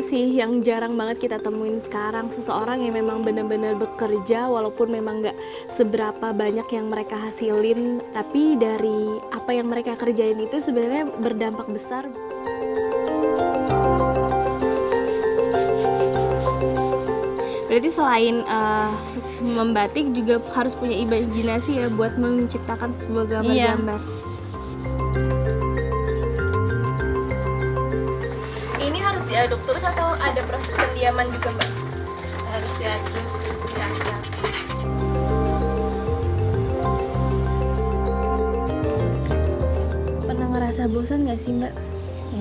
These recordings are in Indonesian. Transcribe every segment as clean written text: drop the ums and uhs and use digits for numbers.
sih yang jarang banget kita temuin sekarang, seseorang yang memang benar-benar bekerja walaupun memang nggak seberapa banyak yang mereka hasilin, tapi dari apa yang mereka kerjain itu sebenarnya berdampak besar. Berarti selain membatik juga harus punya imajinasi ya buat menciptakan sebuah gambar-gambar. Ini harus diaduk terus atau ada proses pendiaman juga, Mbak? Harus diaduk, terus diangkat. Pernah ngerasa bosan nggak sih, Mbak?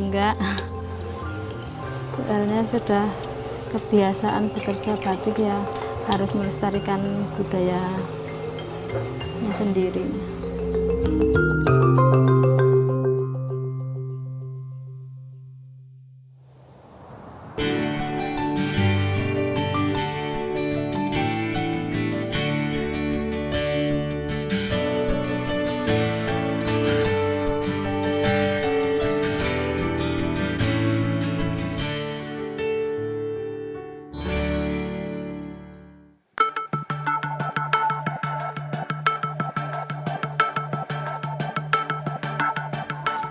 Enggak, sebenarnya sudah kebiasaan bekerja batik ya, harus melestarikan budayanya sendiri.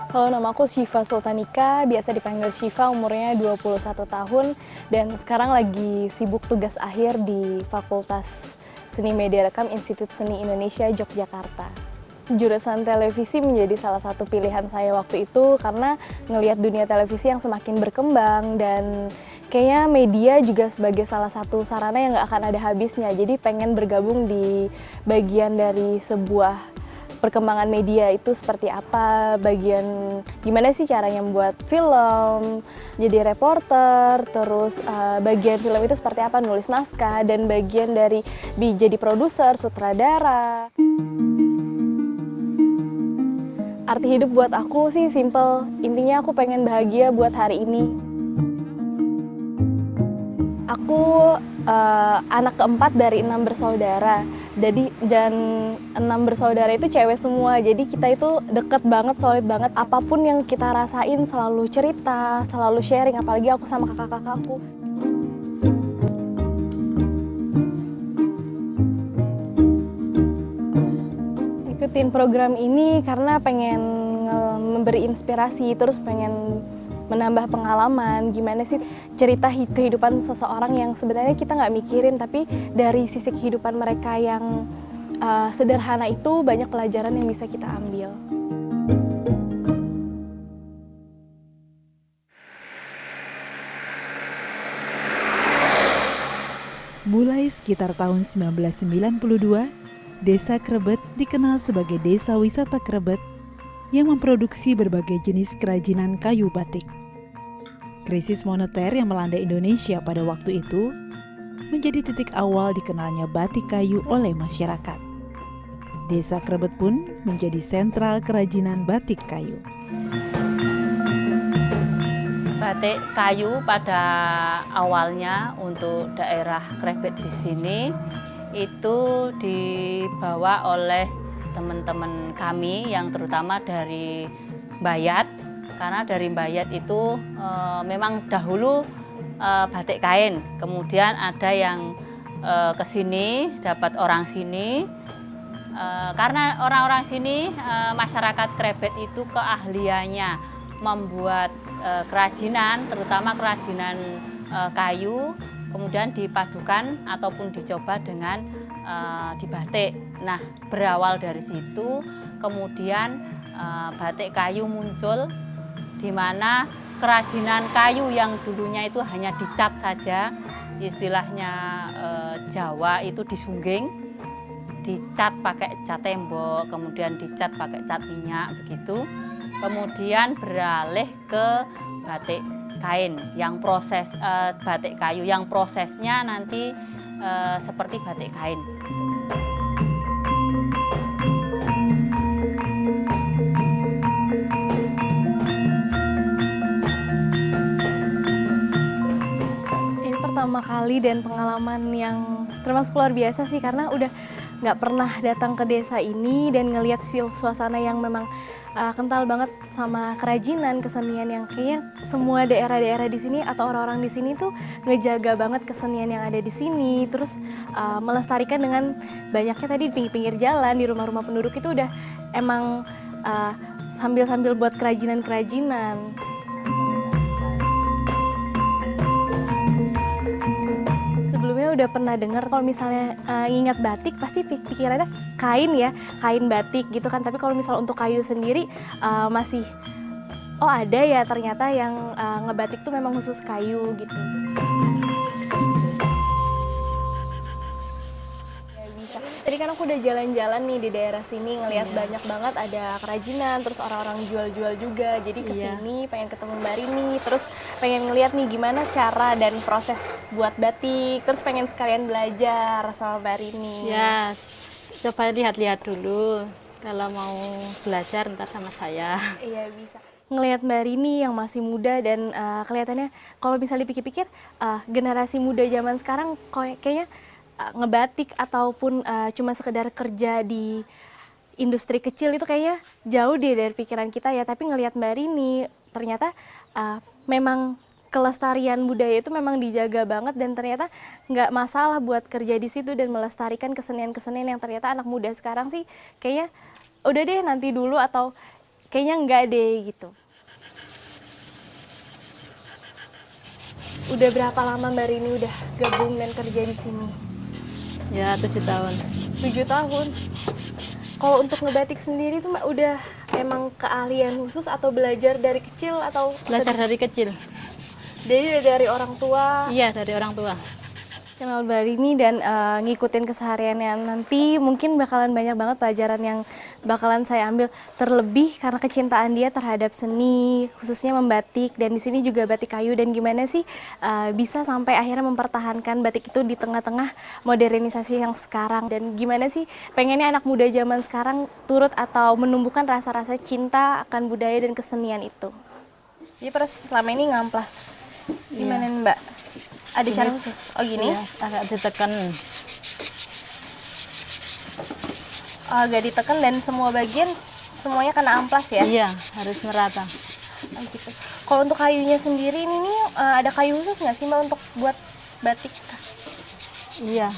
Kalau nama aku Syifa Sultanika, biasa dipanggil Syifa, umurnya 21 tahun, dan sekarang lagi sibuk tugas akhir di Fakultas Seni Media Rekam Institut Seni Indonesia Yogyakarta. Jurusan televisi menjadi salah satu pilihan saya waktu itu karena ngelihat dunia televisi yang semakin berkembang dan kayaknya media juga sebagai salah satu sarana yang nggak akan ada habisnya. Jadi pengen bergabung di bagian dari sebuah perkembangan media itu seperti apa, bagian gimana sih caranya membuat film, jadi reporter, terus bagian film itu seperti apa, nulis naskah, dan bagian dari jadi produser, sutradara. Arti hidup buat aku sih simple, intinya aku pengen bahagia buat hari ini. Aku anak keempat dari 6 bersaudara. Dan 6 bersaudara itu cewek semua, jadi kita itu deket banget, solid banget. Apapun yang kita rasain selalu cerita, selalu sharing, apalagi aku sama kakak-kakakku. Ikutin program ini karena pengen memberi inspirasi, terus pengen menambah pengalaman, gimana sih cerita kehidupan seseorang yang sebenarnya kita nggak mikirin, tapi dari sisi kehidupan mereka yang sederhana itu banyak pelajaran yang bisa kita ambil. Mulai sekitar tahun 1992, Desa Krebet dikenal sebagai Desa Wisata Krebet yang memproduksi berbagai jenis kerajinan kayu batik. Krisis moneter yang melanda Indonesia pada waktu itu menjadi titik awal dikenalnya batik kayu oleh masyarakat. Desa Krebet pun menjadi sentral kerajinan batik kayu. Batik kayu pada awalnya untuk daerah Krebet di sini itu dibawa oleh teman-teman kami yang terutama dari Bayat, karena dari Bayat itu memang dahulu batik kain, kemudian ada yang ke sini dapat orang sini, karena orang-orang sini masyarakat Krebet itu keahliannya membuat kerajinan, terutama kerajinan kayu, kemudian dipadukan ataupun dicoba dengan dibatik. Nah, berawal dari situ kemudian batik kayu muncul, di mana kerajinan kayu yang dulunya itu hanya dicat saja, istilahnya Jawa itu disungging, dicat pakai cat tembok, kemudian dicat pakai cat minyak begitu. Kemudian beralih ke batik kain yang proses batik kayu yang prosesnya nanti seperti batik kain. Ini pertama kali dan pengalaman yang termasuk luar biasa sih, karena udah nggak pernah datang ke desa ini dan ngelihat suasana yang memang kental banget sama kerajinan, kesenian yang kayaknya semua daerah-daerah di sini atau orang-orang di sini tuh ngejaga banget kesenian yang ada di sini. Terus melestarikan dengan banyaknya tadi di pinggir-pinggir jalan, di rumah-rumah penduduk itu udah emang sambil-sambil buat kerajinan-kerajinan. Sebelumnya udah pernah dengar kalau misalnya ngingat batik pasti pikirannya kain ya, kain batik gitu kan. Tapi kalau misalnya untuk kayu sendiri masih ada ya ternyata yang ngebatik tuh memang khusus kayu gitu. Bisa. Tadi kan aku udah jalan-jalan nih di daerah sini ngelihat banyak banget ada kerajinan, terus orang-orang jual-jual juga. Jadi kesini pengen ketemu Mbak Rini, terus pengen ngeliat nih gimana cara dan proses buat batik, terus pengen sekalian belajar sama Mbak Rini. Ya, coba lihat-lihat dulu. Kalau mau belajar ntar sama saya. Iya bisa. Ngelihat Mbak Rini yang masih muda dan kelihatannya kalau misalnya dipikir-pikir generasi muda zaman sekarang kayaknya ngebatik ataupun cuma sekedar kerja di industri kecil itu kayaknya jauh deh dari pikiran kita ya. Tapi ngelihat Mbak Rini ternyata memang kelestarian budaya itu memang dijaga banget dan ternyata nggak masalah buat kerja di situ dan melestarikan kesenian-kesenian yang ternyata anak muda sekarang sih kayaknya udah deh nanti dulu atau kayaknya enggak deh gitu. Udah berapa lama Mbak Rini udah gabung dan kerja di sini? Ya, 7 tahun. 7 tahun. Kalau untuk ngebatik sendiri tuh Mbak udah emang keahlian khusus atau belajar dari kecil atau Belajar dari kecil. jadi dari orang tua? Iya, dari orang tua. Kenal Mbak Rini dan ngikutin kesehariannya nanti mungkin bakalan banyak banget pelajaran yang bakalan saya ambil, terlebih karena kecintaan dia terhadap seni khususnya membatik dan di sini juga batik kayu dan gimana sih bisa sampai akhirnya mempertahankan batik itu di tengah-tengah modernisasi yang sekarang dan gimana sih pengennya anak muda zaman sekarang turut atau menumbuhkan rasa-rasa cinta akan budaya dan kesenian itu. Jadi proses selama ini ngamplas gimana nih Mbak? Ada cara khusus? Oh gini? Iya, agak ditekan. Agak ditekan dan semua bagian semuanya kena amplas ya? Iya, harus merata. Oh, gitu. Kalau untuk kayunya sendiri ini nih, ada kayu khusus nggak sih Mbak untuk buat batik? Iya,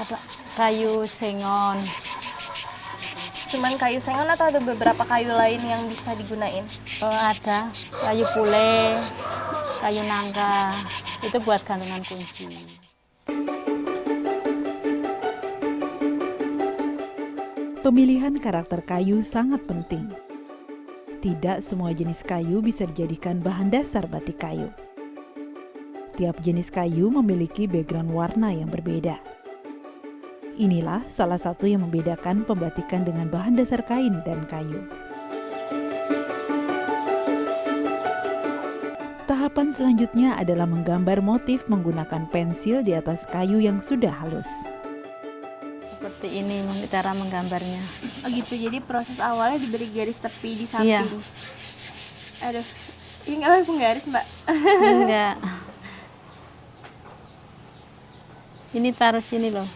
ada kayu sengon. Cuman kayu sengon atau ada beberapa kayu lain yang bisa digunain? Ada kayu pule, kayu nangka. Itu buat gantungan kunci. Pemilihan karakter kayu sangat penting. Tidak semua jenis kayu bisa dijadikan bahan dasar batik kayu. Tiap jenis kayu memiliki background warna yang berbeda. Inilah salah satu yang membedakan pembatikan dengan bahan dasar kain dan kayu. Tahapan selanjutnya adalah menggambar motif menggunakan pensil di atas kayu yang sudah halus. Seperti ini cara menggambarnya. Oh gitu, jadi proses awalnya diberi garis tepi di samping. Iya. Aduh, ini nggak garis Mbak? Enggak. Ini taruh sini loh.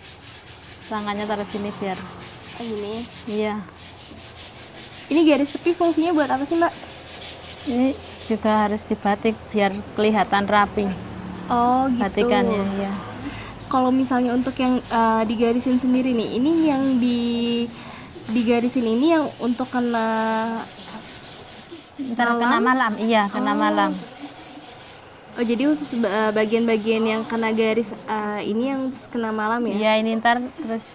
Tangannya taruh sini biar. Oh gini. Iya. Ini garis tepi fungsinya buat apa sih Mbak? Ini juga harus dibatik biar kelihatan rapi. Oh gitu. Batikannya, iya. Kalau misalnya untuk yang digarisin sendiri nih, ini yang digarisin ini yang untuk kena Ntar kena malam, iya kena malam. Oh jadi khusus bagian-bagian yang kena garis ini yang khusus kena malam ya? Iya ini ntar terus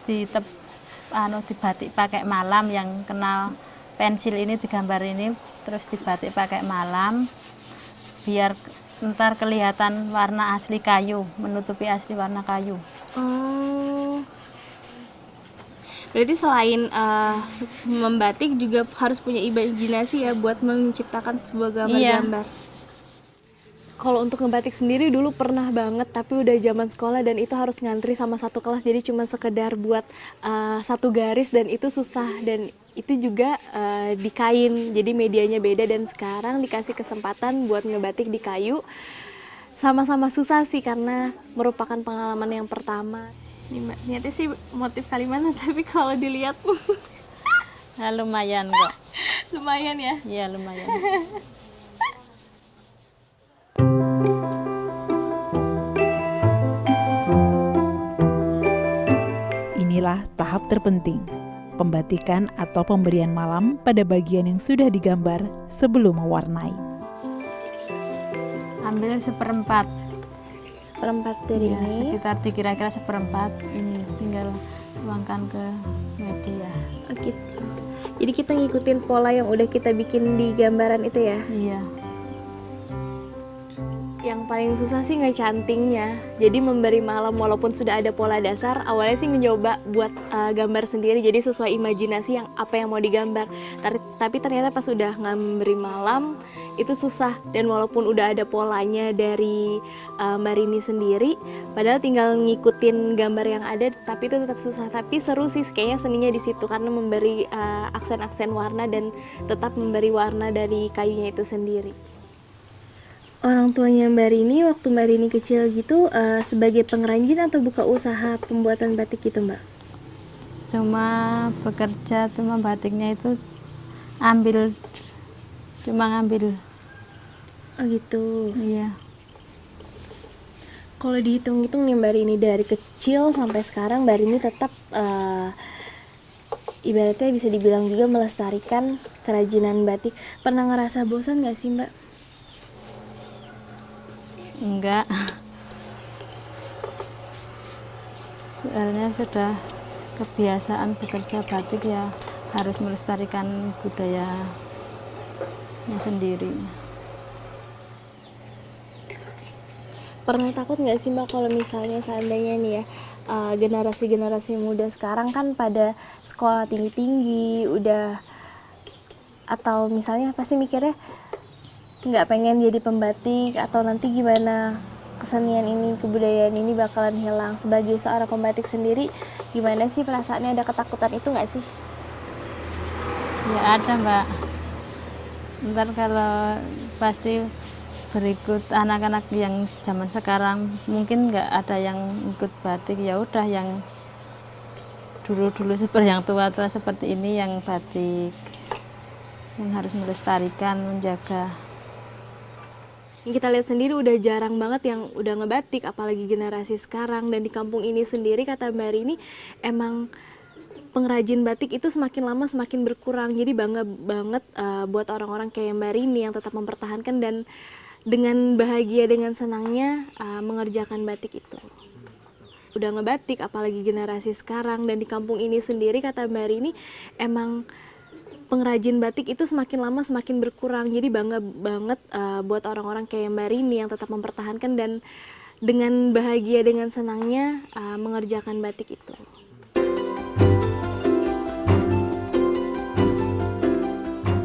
dibatik pakai malam yang kena pensil ini digambar ini terus dibatik pakai malam biar ntar kelihatan warna asli kayu, menutupi asli warna kayu. Oh. Berarti selain membatik juga harus punya imajinasi ya buat menciptakan sebuah gambar-gambar. Kalau untuk ngebatik sendiri dulu pernah banget, tapi udah zaman sekolah dan itu harus ngantri sama satu kelas, jadi cuma sekedar buat satu garis dan itu susah dan itu juga di kain, jadi medianya beda dan sekarang dikasih kesempatan buat ngebatik di kayu. Sama-sama susah sih karena merupakan pengalaman yang pertama. Nih Mbak, niatnya sih motif Kalimantan tapi kalau dilihat Nah, lumayan kok. lumayan ya. Iya, lumayan. Inilah tahap terpenting, pembatikan atau pemberian malam pada bagian yang sudah digambar sebelum mewarnai. Ambil seperempat. Seperempat dari Ya, ini. sekitar kira-kira seperempat. Ini tinggal tuangkan ke media. Oh gitu. Jadi kita ngikutin pola yang udah kita bikin di gambaran itu ya. Iya. Yang paling susah sih ngecantingnya. Jadi memberi malam walaupun sudah ada pola dasar, awalnya sih nyoba buat gambar sendiri. Jadi sesuai imajinasi yang apa yang mau digambar. Tapi ternyata pas udah memberi malam itu susah. Dan walaupun udah ada polanya dari Mbak Rini sendiri, padahal tinggal ngikutin gambar yang ada, tapi itu tetap susah. Tapi seru sih kayaknya seninya di situ karena memberi aksen-aksen warna dan tetap memberi warna dari kayunya itu sendiri. Orang tuanya Mbak Rini waktu Mbak Rini kecil gitu sebagai pengrajin atau buka usaha pembuatan batik gitu Mbak? Cuma bekerja, cuma batiknya itu cuma ngambil. Oh gitu. Iya. Kalau dihitung-hitung nih Mbak Rini dari kecil sampai sekarang Mbak Rini tetap ibaratnya bisa dibilang juga melestarikan kerajinan batik. Pernah ngerasa bosan gak sih Mbak? Enggak. Soalnya sudah kebiasaan bekerja batik ya harus melestarikan budayanya sendiri. Pernah takut nggak sih Mbak kalau misalnya seandainya nih ya generasi-generasi muda sekarang kan pada sekolah tinggi-tinggi udah, atau misalnya pasti mikirnya nggak pengen jadi pembatik atau nanti gimana kesenian ini, kebudayaan ini bakalan hilang. Sebagai seorang pembatik sendiri gimana sih perasaannya, ada ketakutan itu nggak sih? Ya ada Mbak. Ntar kalau pasti berikut anak-anak yang zaman sekarang mungkin nggak ada yang ikut batik, ya udah yang dulu-dulu seperti yang tua-tua seperti ini yang batik, yang harus melestarikan, menjaga. Yang kita lihat sendiri udah jarang banget yang udah ngebatik, apalagi generasi sekarang. Dan di kampung ini sendiri kata Mbak Rini emang pengrajin batik itu semakin lama semakin berkurang. Jadi bangga banget buat orang-orang kayak Mbak Rini yang tetap mempertahankan dan dengan bahagia, dengan senangnya mengerjakan batik itu. Udah ngebatik apalagi generasi sekarang. Dan di kampung ini sendiri kata Mbak Rini emang pengrajin batik itu semakin lama semakin berkurang. Jadi bangga banget buat orang-orang kayak Mbak Rini yang tetap mempertahankan dan dengan bahagia, dengan senangnya mengerjakan batik itu.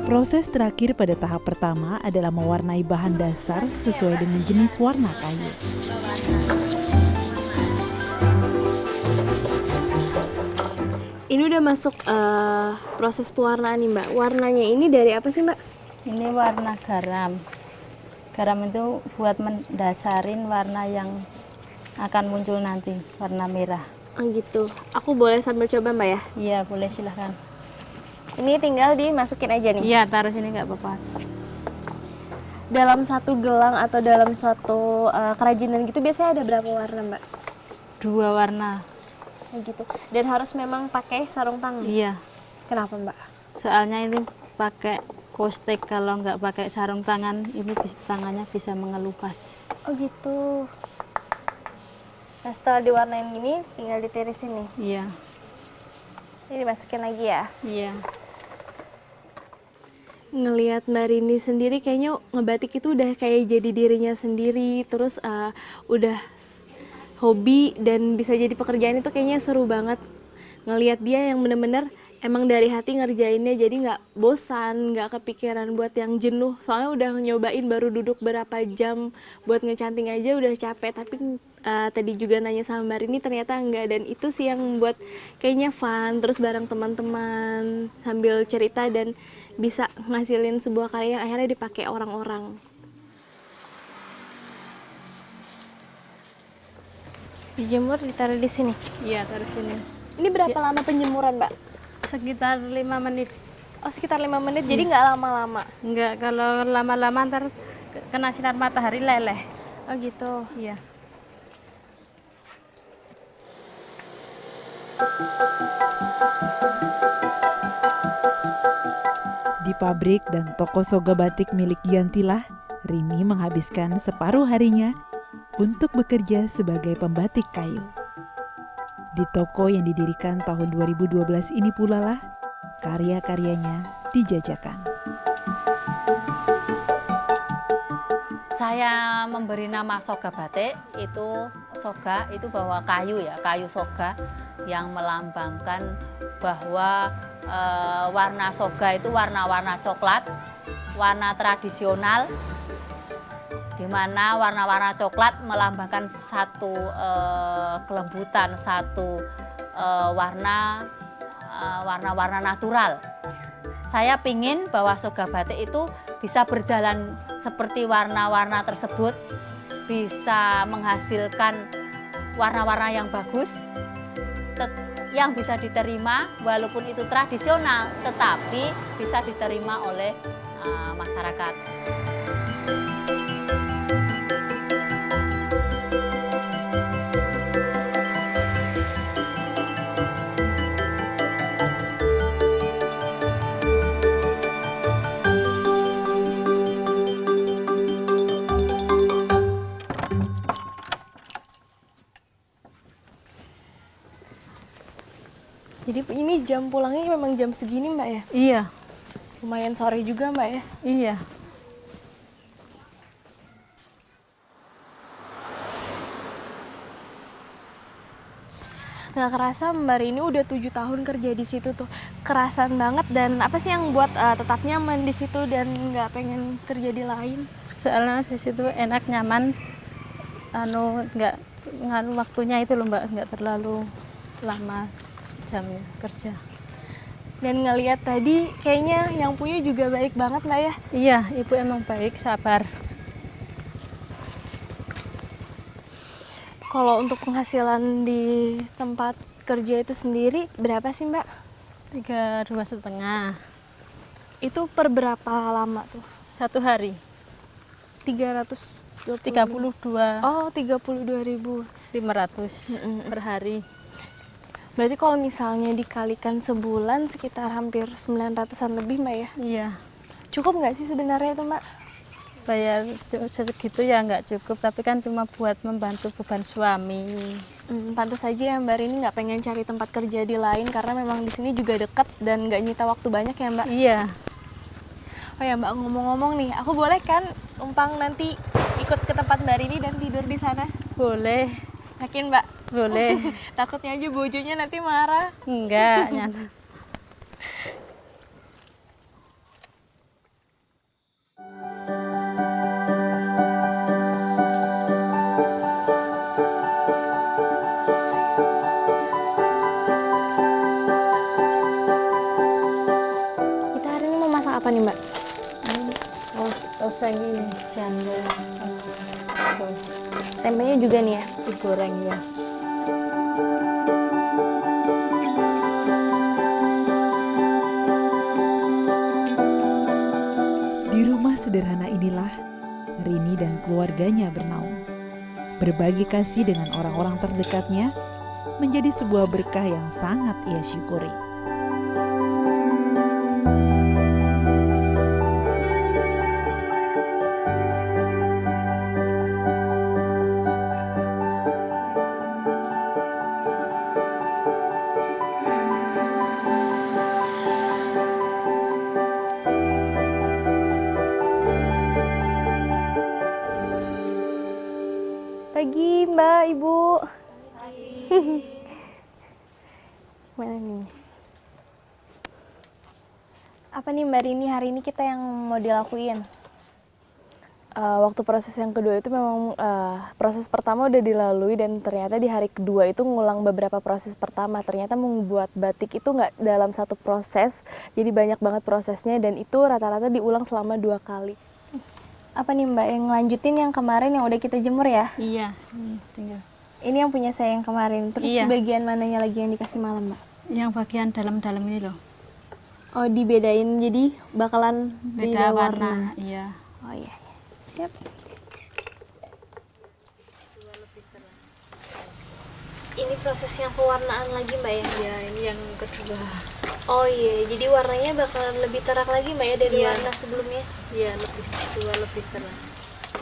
Proses terakhir pada tahap pertama adalah mewarnai bahan dasar sesuai dengan jenis warna kayu. Ini udah masuk proses pewarnaan nih Mbak. Warnanya ini dari apa sih Mbak? Ini warna garam. Garam itu buat mendasarin warna yang akan muncul nanti, warna merah. Oh gitu. Aku boleh sambil coba Mbak ya? Iya, boleh silahkan. Ini tinggal dimasukin aja nih. Iya, taruh sini nggak apa-apa. Dalam satu gelang atau dalam suatu kerajinan gitu biasanya ada berapa warna Mbak? 2 warna. Oh gitu. Dan harus memang pakai sarung tangan. Iya, Kenapa Mbak? soalnya ini pakai kostek, kalau nggak pakai sarung tangan ini tangannya bisa mengelupas. Oh gitu. Nah setelah diwarnain gini tinggal ditirisin nih. Iya, Ini dimasukin lagi ya. iya. Ngelihat Mbak Rini sendiri kayaknya ngebatik itu udah kayak jadi dirinya sendiri. Terus udah hobi dan bisa jadi pekerjaan itu kayaknya seru banget. Ngelihat dia yang bener-bener emang dari hati ngerjainnya, jadi nggak bosan, nggak kepikiran buat yang jenuh. Soalnya udah nyobain baru duduk berapa jam buat ngecanting aja udah capek. Tapi tadi juga nanya sama Mbak Rini ternyata enggak, dan itu sih yang buat kayaknya fun. Terus bareng teman-teman sambil cerita dan bisa ngasilin sebuah karya yang akhirnya dipakai orang-orang. Dijemur, ditaruh di sini. Iya, taruh sini. Ini berapa lama penjemuran, Mbak? Sekitar 5 menit. Oh, sekitar 5 menit, jadi nggak lama-lama. Enggak, kalau lama-lama ntar kena sinar matahari leleh. Oh gitu. Iya. Di pabrik dan toko soga batik milik Giantilah, Rini menghabiskan separuh harinya untuk bekerja sebagai pembatik kayu. Di toko yang didirikan tahun 2012 ini pula lah karya-karyanya dijajakan. Saya memberi nama soga batik itu soga itu bahwa kayu ya, kayu soga yang melambangkan bahwa warna soga itu warna-warna coklat, warna tradisional, di mana warna-warna coklat melambangkan satu kelembutan, satu warna-warna natural. Saya pingin bahwa soga batik itu bisa berjalan seperti warna-warna tersebut, bisa menghasilkan warna-warna yang bagus, yang bisa diterima walaupun itu tradisional, tetapi bisa diterima oleh masyarakat. Jadi ini jam pulangnya memang jam segini, Mbak ya? Iya, Lumayan sore juga, Mbak ya? iya. Nggak kerasa Mbak Rini udah 7 tahun kerja di situ tuh. Kerasan banget, dan apa sih yang buat tetap nyaman di situ dan nggak pengen kerja di lain? Soalnya di situ enak, nyaman, nggak waktunya itu loh Mbak, nggak terlalu lama jamnya kerja. Dan ngelihat tadi kayaknya yang punya juga baik banget, Mbak ya? Iya, ibu emang baik, sabar. Kalau untuk penghasilan di tempat kerja itu sendiri berapa sih, Mbak? 2,5 Itu per berapa lama tuh? 1 hari 320. 32.500 Oh, 32.000. per hari. Berarti kalau misalnya dikalikan sebulan sekitar hampir 900-an lebih, Mbak ya? Iya, Cukup nggak sih sebenarnya itu, Mbak? bayar segitu ya nggak cukup, tapi kan cuma buat membantu beban suami. Pantas aja ya Mbak Rini nggak pengen cari tempat kerja di lain karena memang di sini juga dekat dan nggak nyita waktu banyak ya, Mbak. Iya, Oh ya Mbak, ngomong-ngomong nih, aku boleh kan numpang nanti ikut ke tempat Mbak Rini dan tidur di sana? boleh, Yakin Mbak? boleh. Takutnya aja bojonya nanti marah. Enggak, nyantai. Kita hari ini mau masak apa nih Mbak? Oseng ini jangan Tempenya juga nih ya? digoreng ya. Di rumah sederhana inilah Rini dan keluarganya bernaung. Berbagi kasih dengan orang-orang terdekatnya menjadi sebuah berkah yang sangat ia syukuri. Pagi Mbak, Ibu. Mana nih? Apa nih Mbak Rini, hari ini kita yang mau dilakuin? Waktu proses yang kedua itu memang proses pertama udah dilalui dan ternyata di hari kedua itu ngulang beberapa proses pertama. Ternyata membuat batik itu nggak dalam satu proses, jadi banyak banget prosesnya dan itu rata-rata diulang selama 2 kali. Apa nih Mbak yang lanjutin yang kemarin yang udah kita jemur ya? Iya, tinggal. Ini yang punya saya yang kemarin. Terus Iya. di bagian mananya lagi yang dikasih malam, Mbak? Yang bagian dalam-dalam ini loh, Oh, dibedain jadi bakalan beda warna. Iya. Oh iya. Siap. Ini proses yang pewarnaan lagi, Mbak ya? Ya, ini yang kedua. Oh iya, jadi warnanya bakalan lebih terang lagi, Mbak ya, dari Iya. warna sebelumnya? Ya, lebih terang.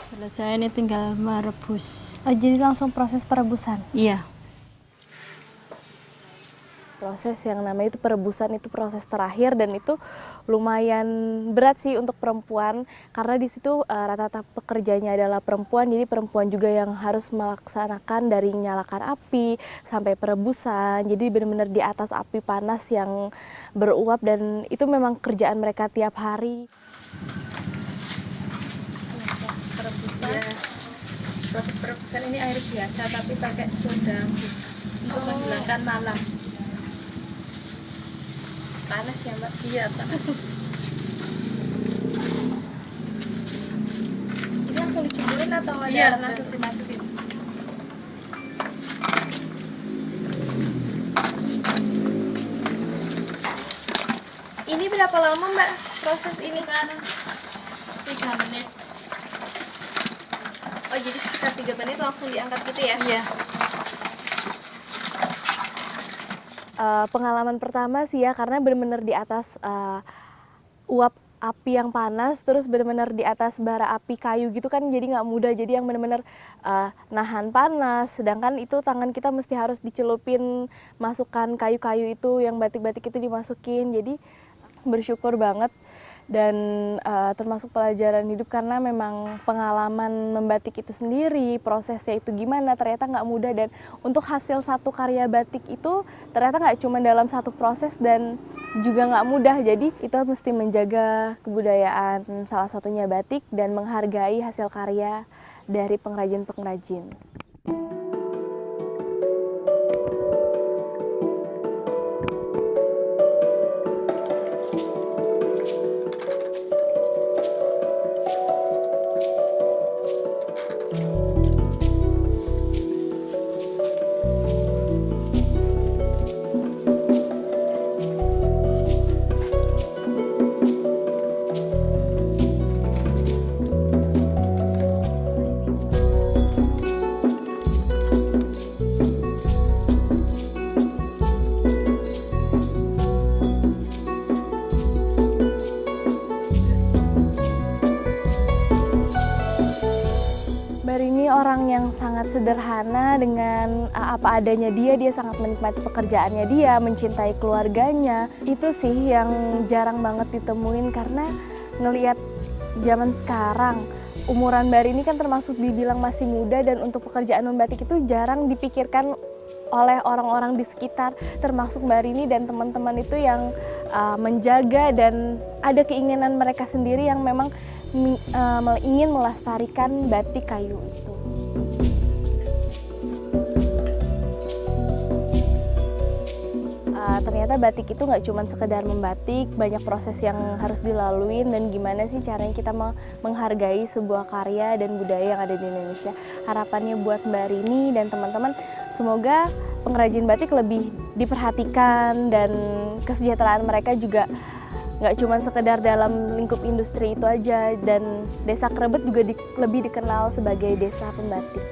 Selesai ini tinggal merebus. Oh, jadi langsung proses perebusan? Iya. Proses yang namanya itu perebusan itu proses terakhir dan itu lumayan berat sih untuk perempuan karena di situ rata-rata pekerjanya adalah perempuan, jadi perempuan juga yang harus melaksanakan dari nyalakan api sampai perebusan, jadi benar-benar di atas api panas yang beruap dan itu memang kerjaan mereka tiap hari. Proses perebusan. Ya. Proses perebusan ini air biasa tapi pakai soda untuk menghilangkan malam. Panas ya, Mbak? Iya, panas. Ini langsung diceburin atau ada? Iya, langsung dimasukin. Ini berapa lama, Mbak, proses ini? 3 menit. Oh, jadi sekitar 3 menit langsung diangkat gitu ya? Iya. Pengalaman pertama sih ya karena benar-benar di atas uap api yang panas terus benar-benar di atas bara api kayu gitu kan jadi nggak mudah jadi yang benar-benar nahan panas sedangkan itu tangan kita mesti harus dicelupin masukkan kayu-kayu itu yang batik-batik itu dimasukin jadi bersyukur banget dan termasuk pelajaran hidup karena memang pengalaman membatik itu sendiri prosesnya itu gimana ternyata nggak mudah dan untuk hasil satu karya batik itu ternyata nggak cuma dalam satu proses dan juga nggak mudah jadi itu mesti menjaga kebudayaan salah satunya batik dan menghargai hasil karya dari pengrajin-pengrajin. Barini orang yang sangat sederhana dengan apa adanya dia sangat menikmati pekerjaannya dia, mencintai keluarganya. Itu sih yang jarang banget ditemuin karena ngelihat zaman sekarang, umuran Barini kan termasuk dibilang masih muda dan untuk pekerjaan membatik itu jarang dipikirkan oleh orang-orang di sekitar, termasuk Barini dan teman-teman itu yang menjaga dan ada keinginan mereka sendiri yang memang ingin melestarikan batik kayu itu. Ternyata batik itu nggak cuma sekedar membatik, banyak proses yang harus dilalui dan gimana sih caranya kita menghargai sebuah karya dan budaya yang ada di Indonesia. Harapannya buat Mbak Rini dan teman-teman, semoga pengrajin batik lebih diperhatikan dan kesejahteraan mereka juga nggak cuma sekedar dalam lingkup industri itu aja dan Desa Krebet juga lebih dikenal sebagai desa pembatik.